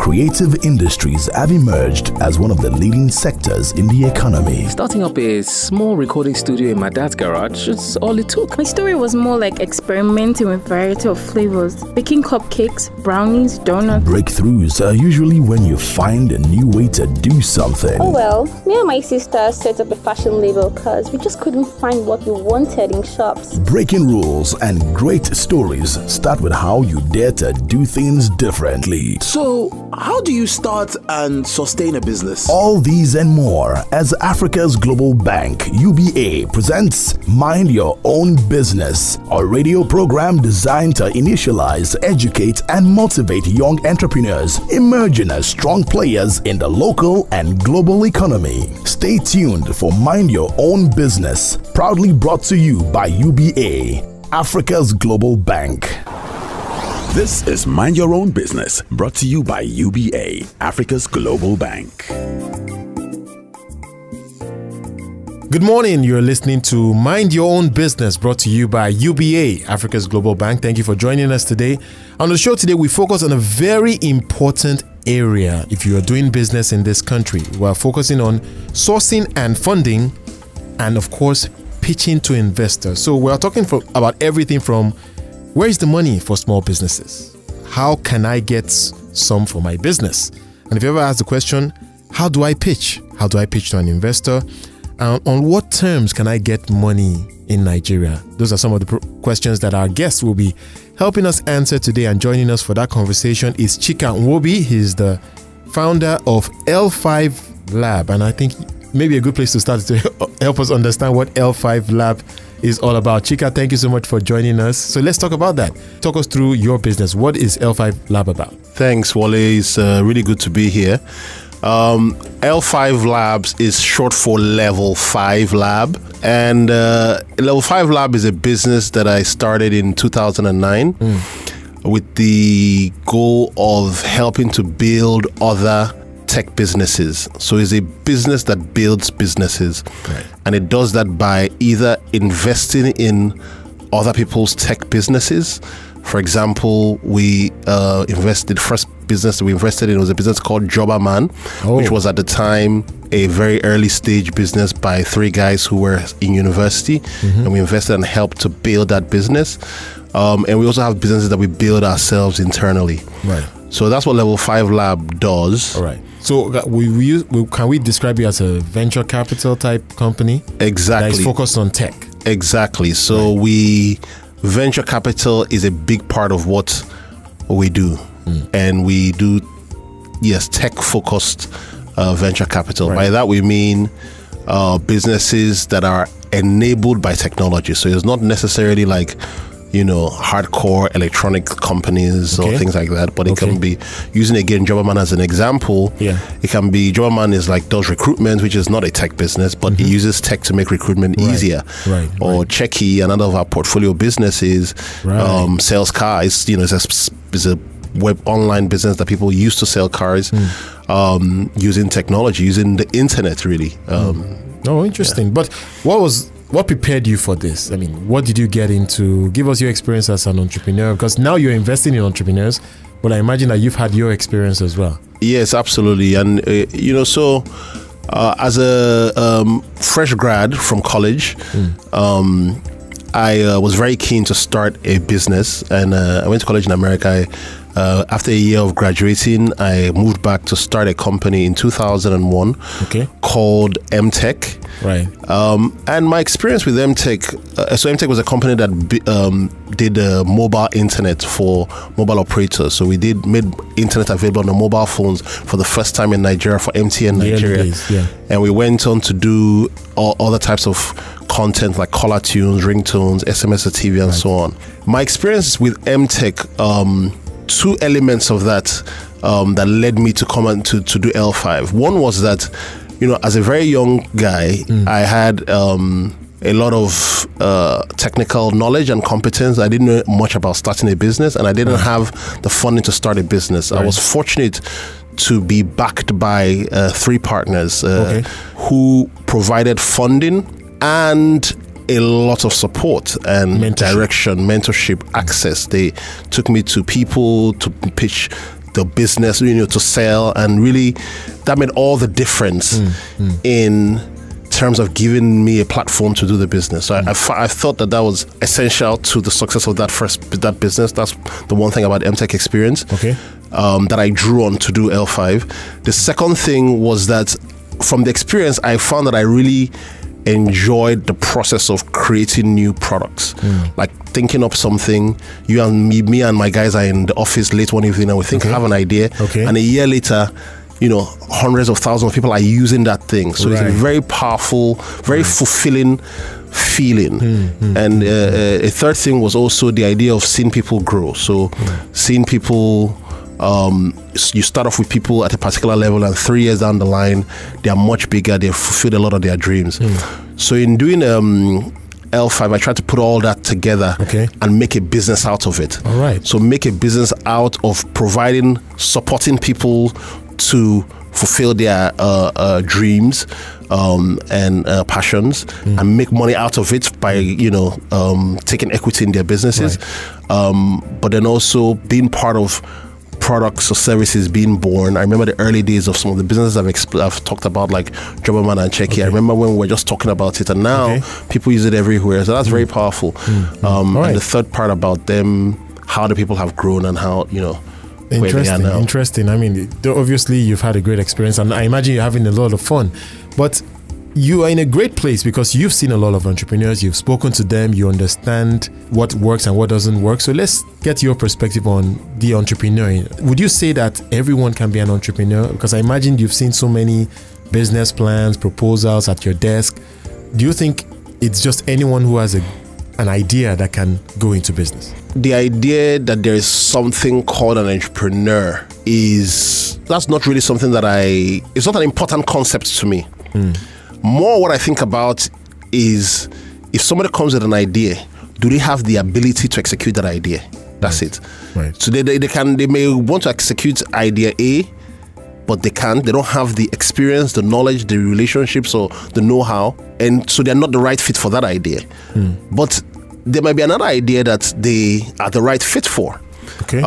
creative industries have emerged as one of the leading sectors in the economy. Starting up a small recording studio in my dad's garage is all it took. My story was more like experimenting with a variety of flavors, baking cupcakes, brownies, donuts. Breakthroughs are usually when you find a new way to do something. Oh well, me and my sister set up a fashion label because we just couldn't find what we wanted in shops. Breaking rules and great stories start with how you dare to do things differently. So, how do you start and sustain a business? All these and more as Africa's Global Bank, UBA, presents Mind Your Own Business, a radio program designed to initialize, educate, and motivate young entrepreneurs emerging as strong players in the local and global economy. Stay tuned for Mind Your Own Business, proudly brought to you by UBA, Africa's Global Bank. This is Mind Your Own Business, brought to you by UBA, Africa's Global Bank. Good morning. You're listening to Mind Your Own Business, brought to you by UBA, Africa's Global Bank. Thank you for joining us today. On the show today, we focus on a very important area if you are doing business in this country. We're focusing on sourcing and funding, and of course, pitching to investors. So we're talking about everything from where is the money for small businesses? How can I get some for my business? And if you ever ask the question, how do I pitch? How do I pitch to an investor? On what terms can I get money in Nigeria? Those are some of the questions that our guests will be helping us answer today. And joining us for that conversation is Chika Nwobi. He's the founder of L5 Lab. And I think maybe a good place to start is to help us understand what L5 Lab is all about. Chika, thank you so much for joining us. So let's talk about that. Talk us through your business. What is L5 Lab about? Thanks, Wale. It's really good to be here. L5 Labs is short for Level 5 Lab. And Level 5 Lab is a business that I started in 2009 with the goal of helping to build other tech businesses. So it's a business that builds businesses. Right. And it does that by either investing in other people's tech businesses. For example, we invested, first business we invested in was a business called Jobberman, which was at the time a very early stage business by three guys who were in university. And we invested and helped to build that business. And we also have businesses that we build ourselves internally. Right. So that's what Level 5 Lab does. All right. So can we describe it as a venture capital type company? Exactly. That is focused on tech. Exactly. So venture capital is a big part of what we do. And we do, tech focused venture capital. Right. By that we mean businesses that are enabled by technology. So it's not necessarily like, hardcore electronic companies or things like that, but it can be, using again Jobberman as an example, it can be, Jobberman does recruitment, which is not a tech business, but it uses tech to make recruitment easier. Or Checky, another of our portfolio businesses, sells cars, is a web online business that people use to sell cars using technology, using the internet really. Interesting. But what prepared you for this? I mean, what did you get into? Give us your experience as an entrepreneur, because now you're investing in entrepreneurs, but I imagine that you've had your experience as well. Yes, absolutely. And, as a fresh grad from college, I was very keen to start a business, and I went to college in America. After a year of graduating, I moved back to start a company in 2001 called MTech. Right. And my experience with MTech, so MTech was a company that did mobile internet for mobile operators. So we made internet available on the mobile phones for the first time in Nigeria for MTN Nigeria. And we went on to do all other types of content like caller tunes, ringtones, SMS to TV, and so on. My experience with MTech, two elements of that that led me to come and to do L5. One was that, as a very young guy, I had a lot of technical knowledge and competence. I didn't know much about starting a business, and I didn't have the funding to start a business. I was fortunate to be backed by three partners who provided funding and a lot of support and direction, mentorship, access. They took me to people to pitch the business, to sell, and really that made all the difference in terms of giving me a platform to do the business. So I thought that was essential to the success of that business. That's the one thing about MTech experience that I drew on to do L5. The second thing was that from the experience, I found that I really enjoyed the process of creating new products, like thinking up something. You and me and my guys are in the office late one evening and we think I have an idea, and a year later, hundreds of thousands of people are using that thing. So it's a very powerful, very fulfilling feeling. And a third thing was also the idea of seeing people grow. So seeing people, you start off with people at a particular level, and 3 years down the line, they are much bigger. They've fulfilled a lot of their dreams. So in doing L5, I tried to put all that together and make a business out of it. All right. So make a business out of supporting people to fulfill their dreams and passions, and make money out of it by taking equity in their businesses, but then also being part of products or services being born. I remember the early days of some of the businesses I've talked about, like Jobberman and Checky. I remember when we were just talking about it, and now people use it everywhere. So that's very powerful. And the third part about them, how the people have grown and how Interesting. I mean, obviously you've had a great experience, and I imagine you're having a lot of fun. But you are in a great place because you've seen a lot of entrepreneurs, you've spoken to them, you understand what works and what doesn't work. So let's get your perspective on the entrepreneur. Would you say that everyone can be an entrepreneur? Because I imagine you've seen so many business plans, proposals at your desk. Do you think it's just anyone who has an idea that can go into business? The idea that there is something called an entrepreneur that's not really something that it's not an important concept to me. More what I think about is, if somebody comes with an idea, do they have the ability to execute that idea? That's it. Right. So they may want to execute idea A, but they can't. They don't have the experience, the knowledge, the relationships, or the know-how, and so they're not the right fit for that idea. But there might be another idea that they are the right fit for. Okay.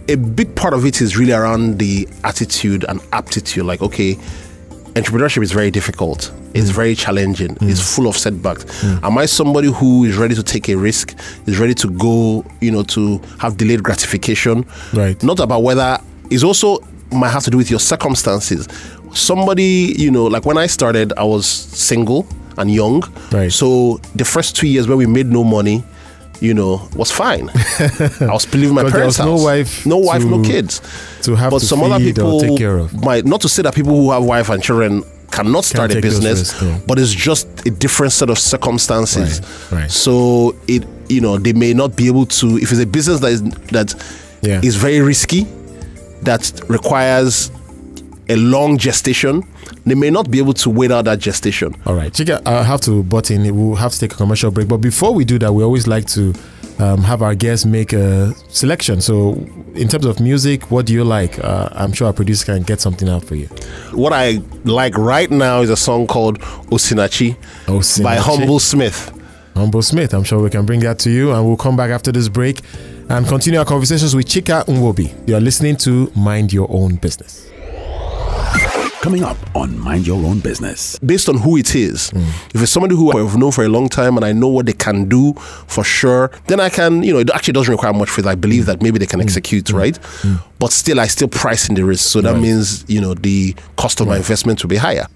A big part of it is really around the attitude and aptitude. Like, entrepreneurship is very difficult. It's very challenging. It's full of setbacks. Am I somebody who is ready to take a risk, is ready to go, to have delayed gratification? Right. Not about whether, it's also might have to do with your circumstances. Somebody, like when I started, I was single and young. Right. So the first 2 years when we made no money, was fine. I was living my parents' house. No wife, no kids. But some other people take care of. might, not to say that people who have wife and children cannot start a business, but it's just a different set of circumstances. Right. So they may not be able to, if it's a business that is very risky, that requires a long gestation, they may not be able to wait out that gestation. All right, Chika, I have to butt in. We'll have to take a commercial break. But before we do that, we always like to have our guests make a selection. So in terms of music, what do you like? I'm sure our producer can get something out for you. What I like right now is a song called Osinachi by Humble Smith. Humble Smith. I'm sure we can bring that to you, and we'll come back after this break and continue our conversations with Chika Nwobi. You're listening to Mind Your Own Business. Coming up on Mind Your Own Business. Based on who it is, if it's somebody who I've known for a long time and I know what they can do for sure, then I can, it actually doesn't require much faith. I believe that maybe they can execute, right? But still, I still price in the risk. So that means, the cost of my investment will be higher.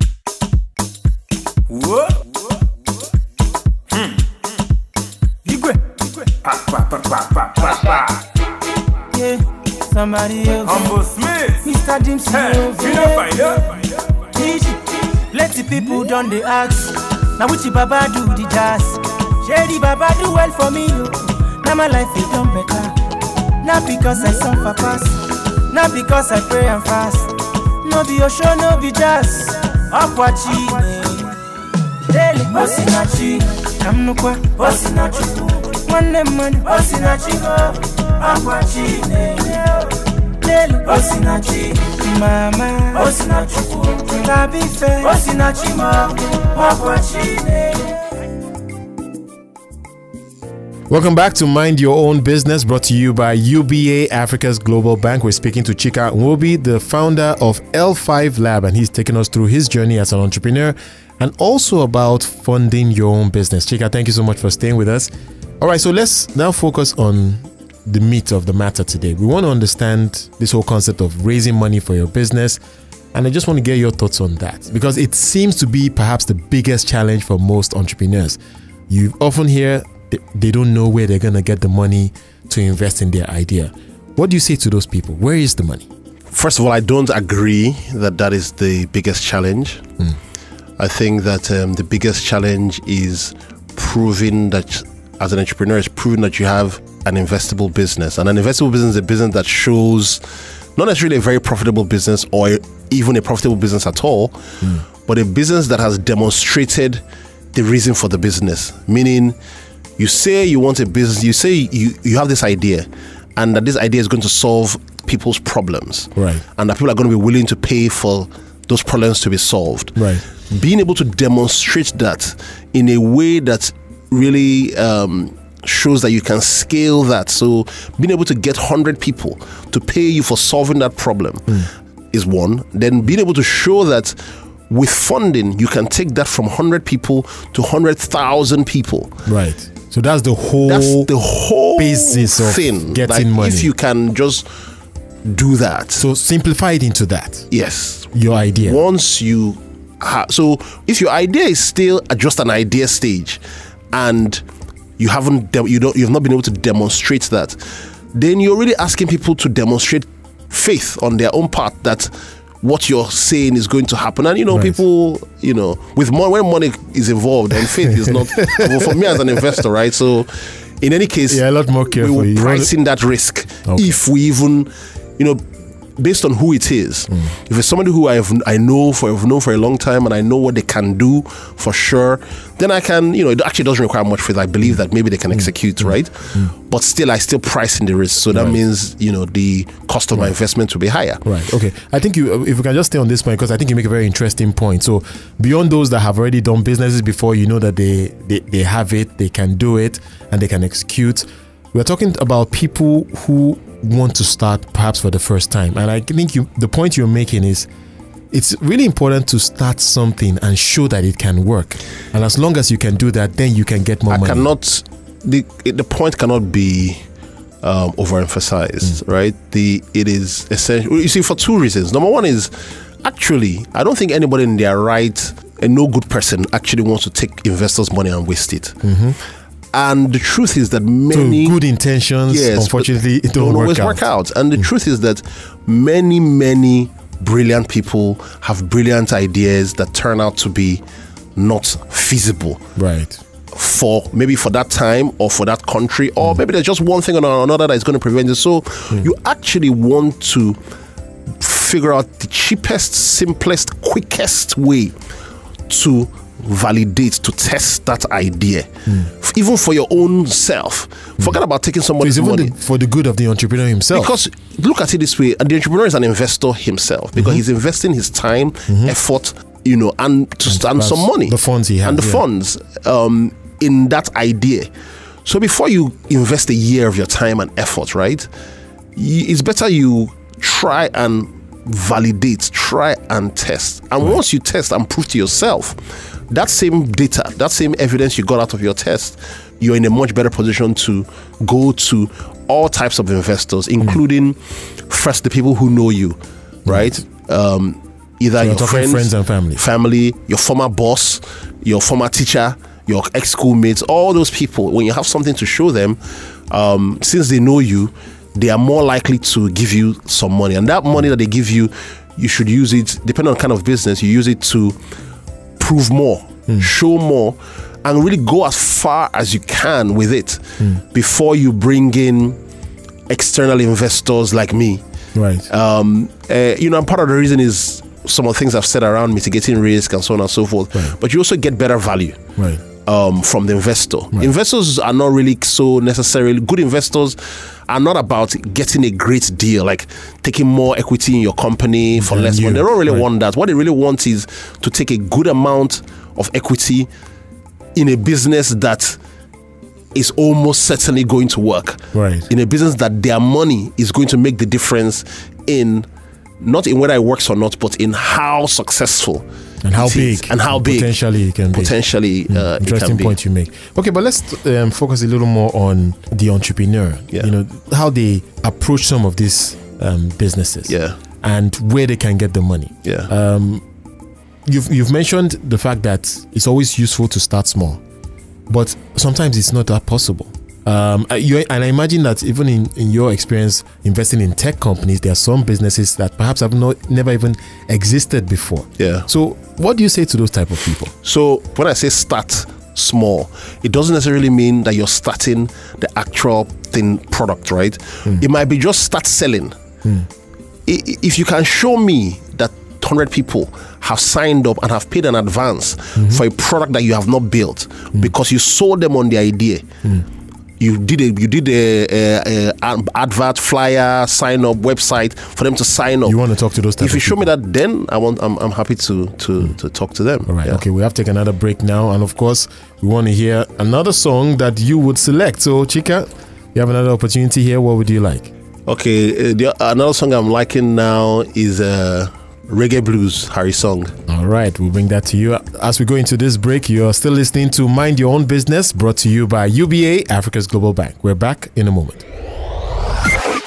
Somebody else. Humble Smith. Mr. James. Hey, you don't find her? Let the people done the ask. Now which Baba do the jazz? Shady Baba do well for me. Now my life is done better. Not because I suffer pass. Not because I pray and fast. No be your show, no be jazz. Akwachi. Daily. Osinachi. Kamnukwa. Osinachi. One man. Osinachi. Akwachi. Osinachi, mama, Osinachi, Kabife, Osinachi, ma, Akwachi. Welcome back to Mind Your Own Business, brought to you by UBA, Africa's Global Bank. We're speaking to Chika Nwobi, the founder of L5 Lab, and he's taking us through his journey as an entrepreneur and also about funding your own business. Chika, thank you so much for staying with us. All right, so let's now focus on the meat of the matter today. We want to understand this whole concept of raising money for your business, and I just want to get your thoughts on that because it seems to be perhaps the biggest challenge for most entrepreneurs. You often hear they don't know where they're going to get the money to invest in their idea. What do you say to those people? Where is the money? First of all, I don't agree that is the biggest challenge. I think that the biggest challenge is proving that, as an entrepreneur, is proving that you have an investable business. And an investable business is a business that shows not necessarily a very profitable business or even a profitable business at all, but a business that has demonstrated the reason for the business. Meaning, you say you want a business, you say you have this idea, and that this idea is going to solve people's problems. Right. And that people are going to be willing to pay for those problems to be solved. Right. Being able to demonstrate that in a way that really shows that you can scale that. So being able to get 100 people to pay you for solving that problem is one. Then being able to show that with funding, you can take that from 100 people to 100,000 people. Right. So that's the whole basis of thing. Getting money. If you can just do that. So simplify it into that. Yes. Your idea. Once you so if your idea is still just an idea stage and you've not been able to demonstrate that, then you're really asking people to demonstrate faith on their own part that what you're saying is going to happen. And people, with money, when money is involved and faith is not, well, for me as an investor, right? So in any case, a lot more careful. We will price in that risk if we even, based on who it is. If it's somebody who I've known for a long time and I know what they can do for sure, then I can, it actually doesn't require much faith. I believe that maybe they can execute, right? But still, I still price in the risk. So that means, the cost of my investment will be higher. Right. Okay. I think if we can just stay on this point, because I think you make a very interesting point. So beyond those that have already done businesses before, that they have it, they can do it, and they can execute. We're talking about people who want to start perhaps for the first time. And I think the point you're making is it's really important to start something and show that it can work. And as long as you can do that, then you can get more money. The point cannot be overemphasized, right? It is essential. You see, for two reasons. Number one is, actually, I don't think anybody in their right, and no good person actually wants to take investors' money and waste it. And the truth is that many good intentions, unfortunately, it don't always work out. And the truth is that many brilliant people have brilliant ideas that turn out to be not feasible. Right. For that time or for that country, or maybe there's just one thing or another that is going to prevent it. So you actually want to figure out the cheapest, simplest, quickest way to validate, to test that idea, even for your own self. Forget about taking somebody's money. For the good of the entrepreneur himself. Because look at it this way, the entrepreneur is an investor himself because he's investing his time, effort, and some money. The funds he has. And the funds in that idea. So before you invest a year of your time and effort, right, it's better you try and validate, try and test. And once you test and prove to yourself, that same data, that same evidence you got out of your test, you're in a much better position to go to all types of investors, including first the people who know you, right? Either your friends and family, your former boss, your former teacher, your ex-schoolmates, all those people. When you have something to show them, since they know you, they are more likely to give you some money. And that money that they give you, you should use it, depending on kind of business, you use it to prove more, show more, and really go as far as you can with it before you bring in external investors like me. Right. And part of the reason is some of the things I've said around mitigating risk and so on and so forth. Right. But you also get better value. Right. From the investor. Right. Investors are not really so necessarily good. Investors are not about getting a great deal, like taking more equity in your company for less money. They don't really want that. What they really want is to take a good amount of equity in a business that is almost certainly going to work. Right. In a business that their money is going to make the difference in, not in whether it works or not, but in how successful and how big potentially it can be. Interesting point you make. Okay, but let's focus a little more on the entrepreneur. Yeah. You know, how they approach some of these businesses. Yeah. And where they can get the money. Yeah. You've mentioned the fact that it's always useful to start small, but sometimes it's not that possible. And I imagine that even in your experience investing in tech companies, there are some businesses that perhaps have never even existed before. Yeah. So what do you say to those type of people? So when I say start small, it doesn't necessarily mean that you're starting the actual product, right? It might be just start selling. If you can show me that 100 people have signed up and have paid an advance for a product that you have not built because you sold them on the idea. You did a advert, flyer, sign up website for them to sign up. You want to talk to those type If you of show people? me that, then I'm happy to talk to them. All right. Yeah. Okay, we have to take another break now, and of course, we want to hear another song that you would select. So, Chika, you have another opportunity here. What would you like? Okay, another song I'm liking now is Reggae Blues, Harry song. All right, we'll bring that to you. As we go into this break, you're still listening to Mind Your Own Business, brought to you by UBA, Africa's Global Bank. We're back in a moment.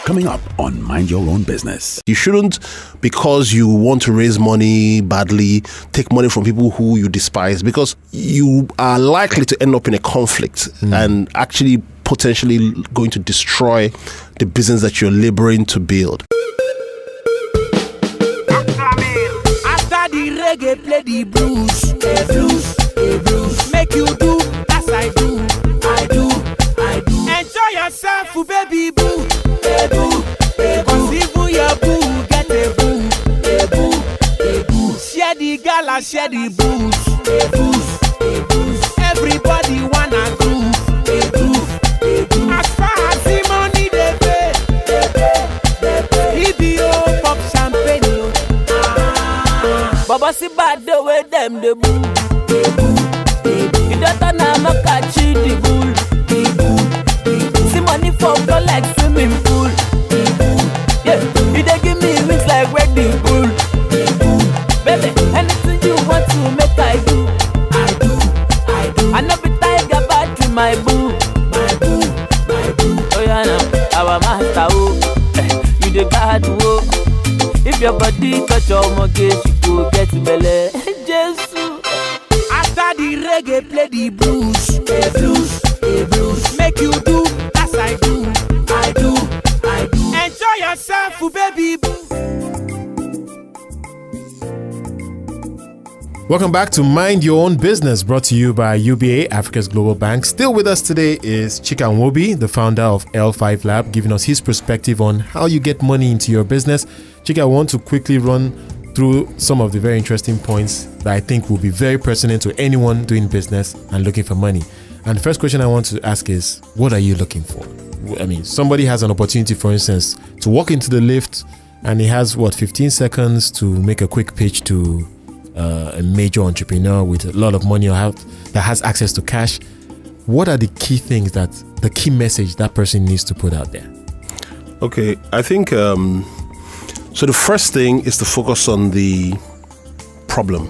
Coming up on Mind Your Own Business. You shouldn't, because you want to raise money badly, take money from people who you despise, because you are likely to end up in a conflict and actually potentially going to destroy the business that you're laboring to build. The reggae play the blues, blues. Make you do as I do. Enjoy yourself, baby boo, boo. Cause even your boo get a boo, boo. Share the gala, share the booze, Everybody wanna groove, As far as the money they pay, EBO pop champagne. Baba si bad the way them the boo. You don't know I'm a catchy the bull. See money for flow like swimming pool. Yeah, you dey give me wings like wedding bull. Baby, anything you want to make I do. I know be tiger bad to my boo. Oh yeah now, our master oh, you the bad oh. If your body touch your mortgage, you go get belle. Jesus. After the reggae, play the blues, blues. Make you do as I do. Enjoy yourself, baby boo. Welcome back to Mind Your Own Business, brought to you by UBA, Africa's Global Bank. Still with us today is Chika Nwobi, the founder of L5 Lab, giving us his perspective on how you get money into your business. Chika, I want to quickly run through some of the very interesting points that I think will be very pertinent to anyone doing business and looking for money. And the first question I want to ask is, what are you looking for? I mean, somebody has an opportunity, for instance, to walk into the lift and he has, 15 seconds to make a quick pitch to a major entrepreneur with a lot of money or that has access to cash. What are the key things the key message that person needs to put out there? Okay, I think so the first thing is to focus on the problem,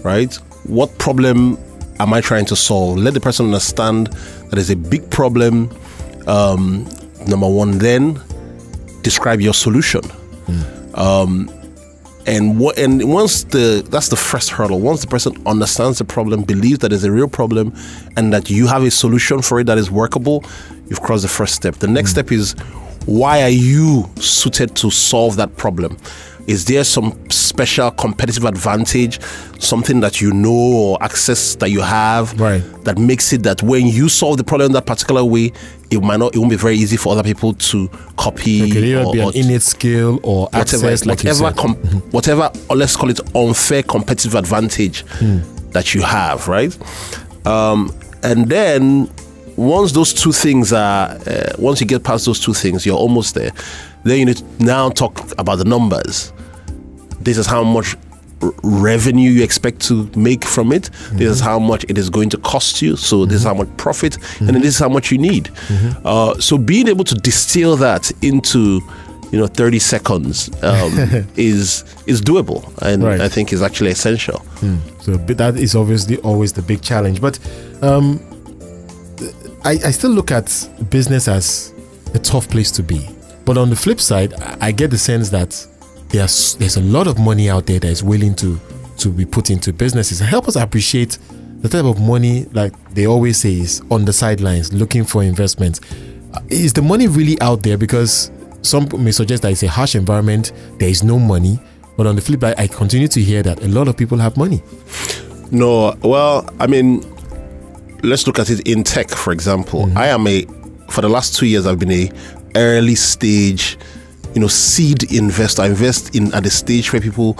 right? What problem am I trying to solve? Let the person understand that it's a big problem. Number one, then describe your solution. And once that's the first hurdle. Once the person understands the problem, believes that it's a real problem, and that you have a solution for it that is workable, you've crossed the first step. The next step is, why are you suited to solve that problem? Is there some special competitive advantage, something that you know or access that you have, that makes it that when you solve the problem that particular way, it won't be very easy for other people to copy. It could either be an innate skill or access, whatever, or let's call it unfair competitive advantage that you have, right? And then once those two things once you get past those two things, you're almost there. Then you need to now talk about the numbers. This is how much revenue you expect to make from it. This is how much it is going to cost you. So this is how much profit, and then this is how much you need. So being able to distill that into 30 seconds is doable, and I think is actually essential. So that is obviously always the big challenge. But I still look at business as a tough place to be. But on the flip side, I get the sense that there's a lot of money out there that is willing to be put into businesses. Help us appreciate the type of money, like they always say, is on the sidelines looking for investments. Is the money really out there? Because some may suggest that it's a harsh environment, there is no money. But on the flip side, I continue to hear that a lot of people have money. No, well, I mean, let's look at it in tech, for example. For the last 2 years, I've been a early stage, seed investor. I invest in at the stage where people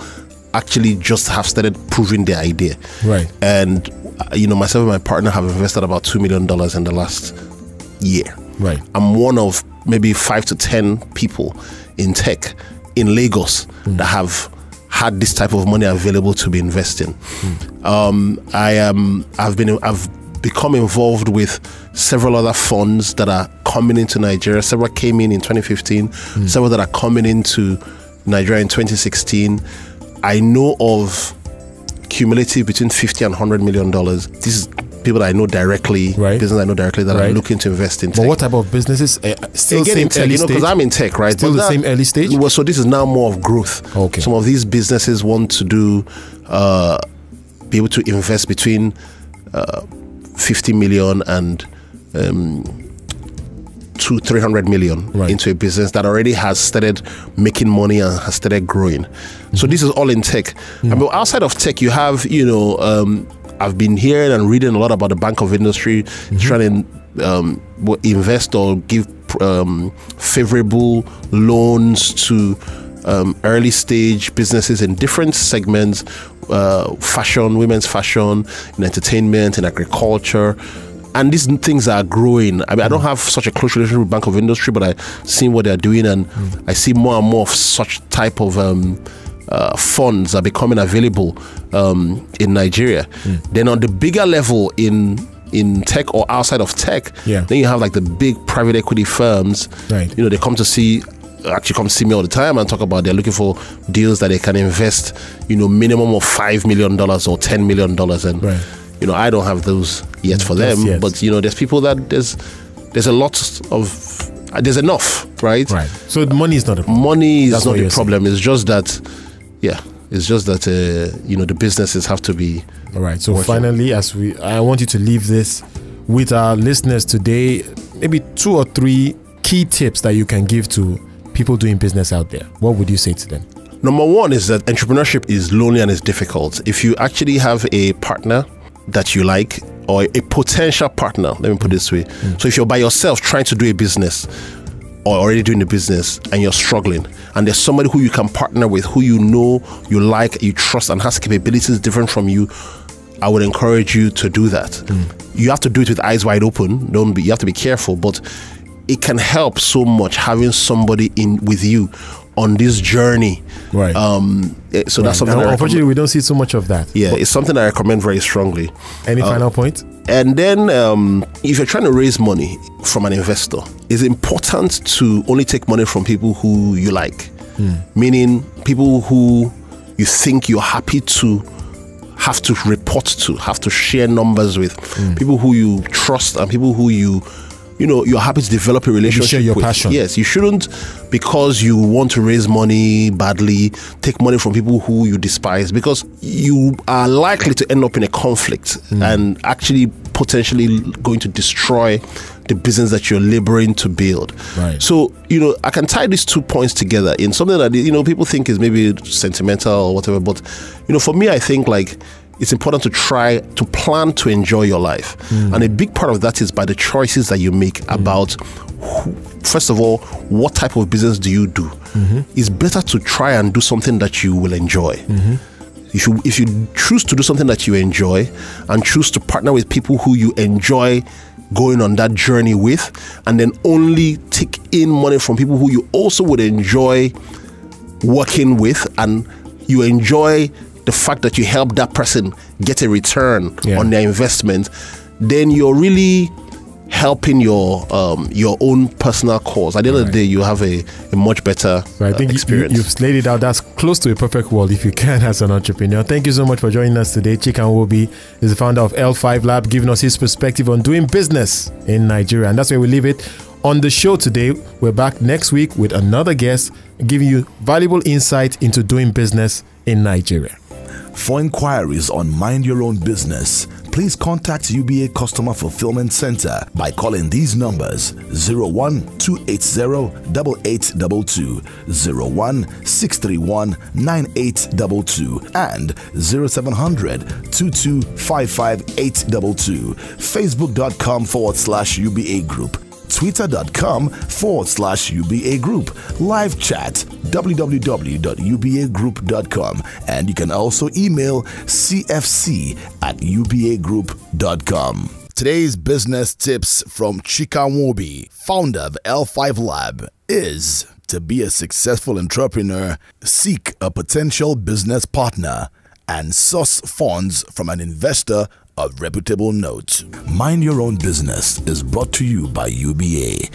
actually just have started proving their idea. Right. And, myself and my partner have invested about $2 million in the last year. Right. I'm one of maybe 5 to 10 people in tech in Lagos that have had this type of money available to be investing. I've become involved with several other funds that are coming into Nigeria. Several came in 2015, several that are coming into Nigeria in 2016. I know of cumulative between $50 and $100 million. This is people that I know directly, business I know directly that are looking to invest in tech. But what type of businesses? Still again, in tech, because I'm in tech, right? Still the same early stage? Well, so this is now more of growth. Okay. Some of these businesses want to be able to invest between 50 million and 200-300 million into a business that already has started making money and has started growing. So this is all in tech. I mean, outside of tech, you have, I've been hearing and reading a lot about the Bank of Industry trying to invest or give favorable loans to early stage businesses in different segments, fashion, women's fashion, in entertainment, in agriculture. And these things are growing. I mean, I don't have such a close relationship with Bank of Industry, but I've seen what they're doing, and I see more and more of such type of funds are becoming available in Nigeria. Then on the bigger level in tech or outside of tech, then you have like the big private equity firms. They come to see me all the time and talk about they're looking for deals that they can invest, minimum of $5 million or $10 million. And I don't have those yet for them, but there's people that there's a lot of there's enough, right? So the money is not a problem. Money is not the problem. It's just that, the businesses have to be. All right. So finally, I want you to leave this with our listeners today. Maybe 2 or 3 key tips that you can give to people doing business out there. What would you say to them? Number one is that entrepreneurship is lonely and it's difficult. If you actually have a partner that you like, or a potential partner, let me put it this way. So if you're by yourself trying to do a business or already doing a business and you're struggling, and there's somebody who you can partner with, who you know, you like, you trust, and has capabilities different from you, I would encourage you to do that. You have to do it with eyes wide open. You have to be careful, but it can help so much having somebody in with you on this journey. So that's something. Unfortunately, we don't see so much of that. It's something I recommend very strongly. Any final point? And then if you're trying to raise money from an investor, it's important to only take money from people who you like. Meaning people who you think you're happy to have to report to, have to share numbers with, people who you trust and people who you're happy to develop a relationship share your with. passion. Yes, you shouldn't, because you want to raise money badly, take money from people who you despise, because you are likely to end up in a conflict and actually potentially going to destroy the business that you're laboring to build. So, I can tie these 2 points together in something that, people think is maybe sentimental or whatever, but, for me, I think like it's important to try to plan to enjoy your life. And a big part of that is by the choices that you make about, first of all, what type of business do you do? It's better to try and do something that you will enjoy. If you choose to do something that you enjoy and choose to partner with people who you enjoy going on that journey with, and then only take in money from people who you also would enjoy working with and you enjoy the fact that you help that person get a return on their investment, then you're really helping your own personal cause. At the end of the day, you have a much better I think experience. You've laid it out. That's close to a perfect world if you can as an entrepreneur. Thank you so much for joining us today. Chika Nwobi is the founder of L5 Lab, giving us his perspective on doing business in Nigeria. And that's where we leave it. On the show today, we're back next week with another guest, giving you valuable insight into doing business in Nigeria. For inquiries on Mind Your Own Business, please contact UBA Customer Fulfillment Center by calling these numbers 01-280-8822, 01-631-9822, and 0700-2255-822, facebook.com/UBA Group, twitter.com/UBA Group, live chat www.ubagroup.com, and you can also email cfc@ubagroup.com. Today's business tips from Chika Nwobi, founder of L5 Lab, is to be a successful entrepreneur, seek a potential business partner, and source funds from an investor of reputable note. Mind Your Own Business is brought to you by UBA.